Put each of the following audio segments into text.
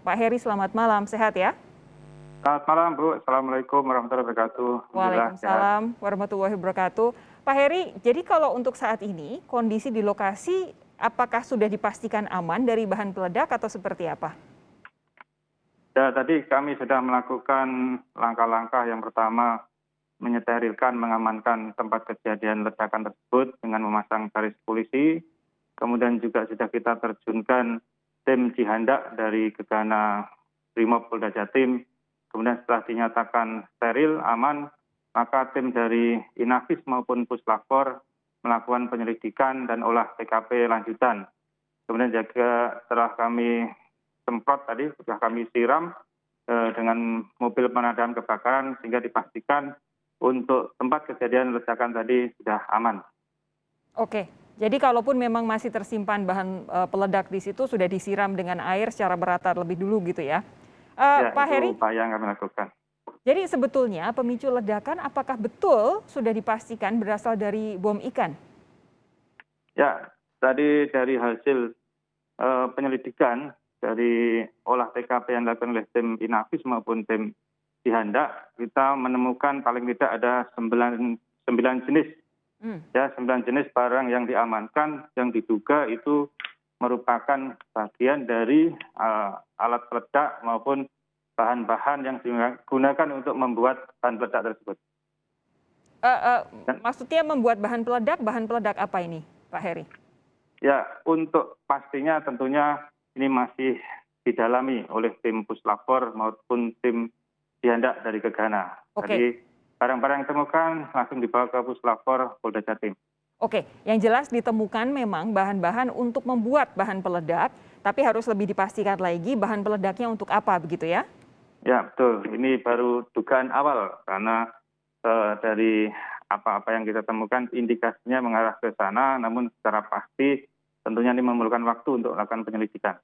Pak Heri, selamat malam, sehat ya? Selamat malam Bu, Assalamualaikum warahmatullahi wabarakatuh. Alhamdulillah sehat. Waalaikumsalam warahmatullahi wabarakatuh. Pak Heri, jadi kalau untuk saat ini kondisi di lokasi apakah sudah dipastikan aman dari bahan peledak atau seperti apa? Ya, tadi kami sudah melakukan langkah-langkah yang pertama menyeterilkan, mengamankan tempat kejadian ledakan tersebut dengan memasang garis polisi. Kemudian juga sudah kita terjunkan tim Cihandak dari Gegana Brimob Polda Jatim. Kemudian setelah dinyatakan steril, aman, maka tim dari Inafis maupun Puslapor melakukan penyelidikan dan olah TKP lanjutan. Kemudian juga setelah kami semprot tadi, sudah kami siram dengan mobil pemadam kebakaran sehingga dipastikan untuk tempat kejadian ledakan tadi sudah aman. Oke, jadi kalaupun memang masih tersimpan bahan peledak di situ sudah disiram dengan air secara merata lebih dulu gitu ya. Ya, Pak itu Heri, upaya yang kami lakukan. jadi sebetulnya pemicu ledakan apakah betul sudah dipastikan berasal dari bom ikan? Ya, tadi dari hasil penyelidikan dari olah TKP yang dilakukan oleh tim Inafis maupun tim Cihandak, kita menemukan paling tidak ada 9 jenis. Ya, 9 jenis barang yang diamankan yang diduga itu merupakan bagian dari alat peledak maupun bahan-bahan yang digunakan untuk membuat bahan peledak tersebut. Maksudnya membuat bahan peledak apa ini, Pak Heri? Ya, untuk pastinya tentunya ini masih didalami oleh tim Puslapor maupun tim Cihandak dari Gegana. Jadi barang-barang yang ditemukan langsung dibawa ke Puslapor Polda Jatim. Oke, yang jelas ditemukan memang bahan-bahan untuk membuat bahan peledak, tapi harus lebih dipastikan lagi bahan peledaknya untuk apa, begitu ya? Ya, betul. Ini baru dugaan awal karena dari apa-apa yang kita temukan indikasinya mengarah ke sana, namun secara pasti tentunya ini memerlukan waktu untuk melakukan penyelidikan.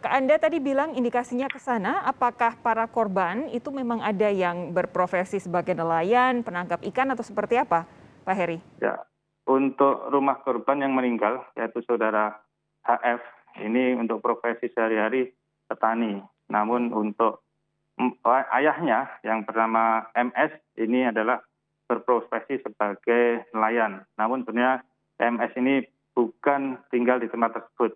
Anda tadi bilang indikasinya ke sana, apakah para korban itu memang ada yang berprofesi sebagai nelayan, penangkap ikan atau seperti apa, Pak Heri? Ya, untuk rumah korban yang meninggal, yaitu saudara HF, ini untuk profesi sehari-hari petani. Namun untuk ayahnya yang bernama MS ini adalah berprofesi sebagai nelayan. Namun sebenarnya MS ini bukan tinggal di tempat tersebut.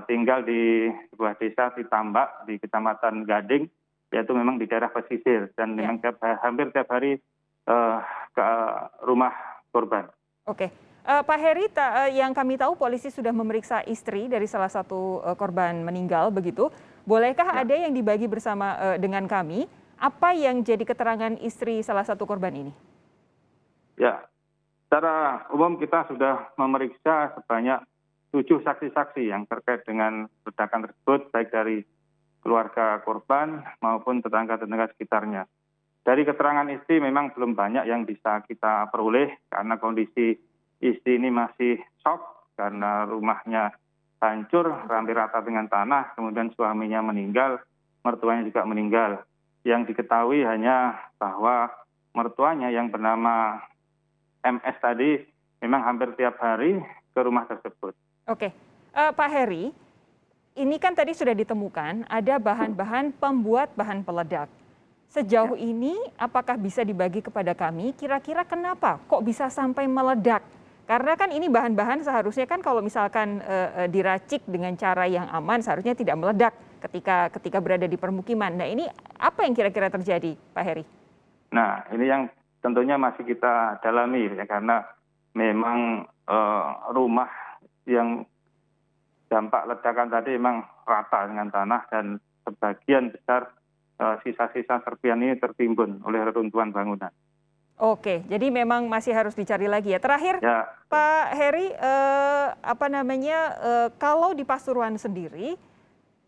Tinggal di sebuah desa di Tambak, di Kecamatan Gading, yaitu memang di daerah pesisir. Dan memang hampir tiap hari ke rumah korban. Oke, Pak Heri, yang kami tahu polisi sudah memeriksa istri dari salah satu korban meninggal begitu. Bolehkah ada yang dibagi bersama dengan kami? Apa yang jadi keterangan istri salah satu korban ini? Ya, secara umum kita sudah memeriksa sebanyak 7 saksi-saksi yang terkait dengan ledakan tersebut, baik dari keluarga korban maupun tetangga-tetangga sekitarnya. Dari keterangan istri memang belum banyak yang bisa kita peroleh karena kondisi istri ini masih shock karena rumahnya hancur, hampir rata dengan tanah, kemudian suaminya meninggal, mertuanya juga meninggal. Yang diketahui hanya bahwa mertuanya yang bernama MS tadi memang hampir tiap hari ke rumah tersebut. Oke, Pak Heri, ini kan tadi sudah ditemukan ada bahan-bahan pembuat bahan peledak. Sejauh ini apakah bisa dibagi kepada kami kira-kira kenapa kok bisa sampai meledak? Karena kan ini bahan-bahan seharusnya kan kalau misalkan diracik dengan cara yang aman seharusnya tidak meledak ketika berada di permukiman. Nah ini apa yang kira-kira terjadi, Pak Heri? Nah ini yang tentunya masih kita dalami ya, karena memang rumah yang dampak ledakan tadi memang rata dengan tanah dan sebagian besar sisa-sisa serpihan ini tertimbun oleh reruntuhan bangunan. Oke, jadi memang masih harus dicari lagi ya. Terakhir, Ya. Pak Heri, kalau di Pasuruan sendiri,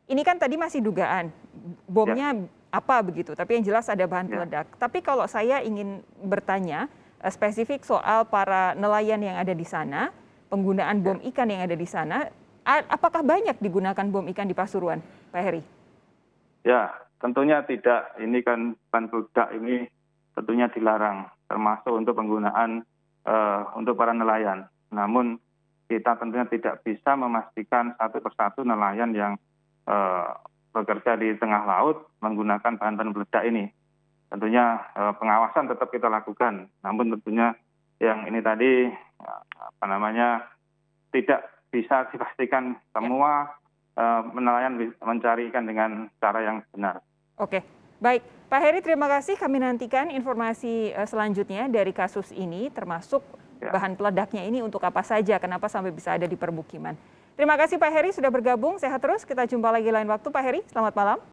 ini kan tadi masih dugaan bomnya apa begitu, tapi yang jelas ada bahan peledak. Tapi kalau saya ingin bertanya spesifik soal para nelayan yang ada di sana, penggunaan bom ikan yang ada di sana, apakah banyak digunakan bom ikan di Pasuruan, Pak Heri? Ya, tentunya tidak. Ini kan bahan peledak ini tentunya dilarang, termasuk untuk penggunaan untuk para nelayan. Namun kita tentunya tidak bisa memastikan satu persatu nelayan yang bekerja di tengah laut menggunakan bahan-bahan peledak ini. Tentunya pengawasan tetap kita lakukan, namun tentunya yang ini tadi tidak bisa dipastikan semua nelayan mencari ikan dengan cara yang benar. Oke, baik. Pak Heri, terima kasih. Kami nantikan informasi selanjutnya dari kasus ini, termasuk bahan peledaknya ini untuk apa saja, kenapa sampai bisa ada di permukiman. Terima kasih Pak Heri sudah bergabung, sehat terus. Kita jumpa lagi lain waktu Pak Heri, selamat malam.